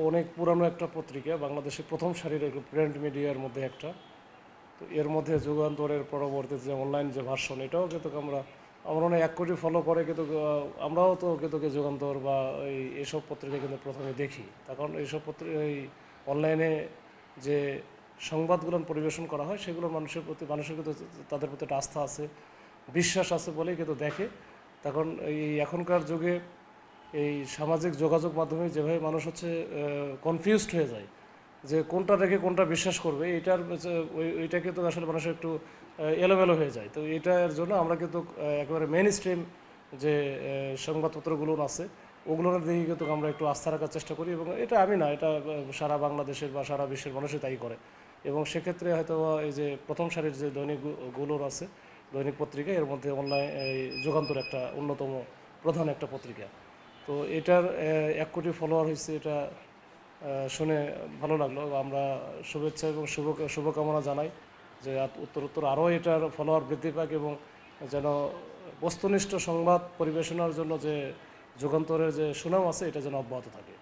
অনেক পুরানো একটা পত্রিকা, বাংলাদেশের প্রথম সারির প্রিন্ট মিডিয়ার মধ্যে একটা। তো এর মধ্যে যুগান্তরের পরবর্তীতে যে অনলাইন যে ভার্সন, এটাও কিন্তু আমরা অনেক 1 কোটি ফলো করে, কিন্তু আমরাও তো কিন্তু যুগান্তর বা এইসব পত্রিকা কিন্তু প্রথমে দেখি। তখন এইসব পত্রিকা এই অনলাইনে যে সংবাদগুলো পরিবেশন করা হয় সেগুলো মানুষের কিন্তু তাদের প্রতি একটা আস্থা আছে, বিশ্বাস আছে বলেই কিন্তু দেখে। তখন এই এখনকার যুগে এই সামাজিক যোগাযোগ মাধ্যমে যেভাবে মানুষ হচ্ছে কনফিউজড হয়ে যায় যে কোনটা রেখে কোনটা বিশ্বাস করবে, ওইটা কিন্তু আসলে মানুষের একটু এলোমেলো হয়ে যায়। তো এটার জন্য আমরা কিন্তু একেবারে মেইন স্ট্রিম যে সংবাদপত্রগুলো আছে ওগুলোর দিকে কিন্তু আমরা একটু আস্থা রাখার চেষ্টা করি, এবং এটা আমি না, এটা সারা বাংলাদেশের বা সারা বিশ্বের মানুষই তাই করে। এবং সেক্ষেত্রে হয়তো এই যে প্রথম সারির যে দৈনিকগুলোর আছে, দৈনিক পত্রিকা, এর মধ্যে অনলাইন যুগান্তর একটা অন্যতম প্রধান একটা পত্রিকা। তো এটার 1 কোটি ফলোয়ার হয়েছে, এটা শুনে ভালো লাগলো। আমরা শুভেচ্ছা এবং শুভকামনা জানাই যে উত্তরোত্তর আরও এটার ফলোয়ার বৃদ্ধি পাক, এবং যেন বস্তুনিষ্ঠ সংবাদ পরিবেশনার জন্য যে যুগান্তরের যে সুনাম আছে এটা যেন অব্যাহত থাকে।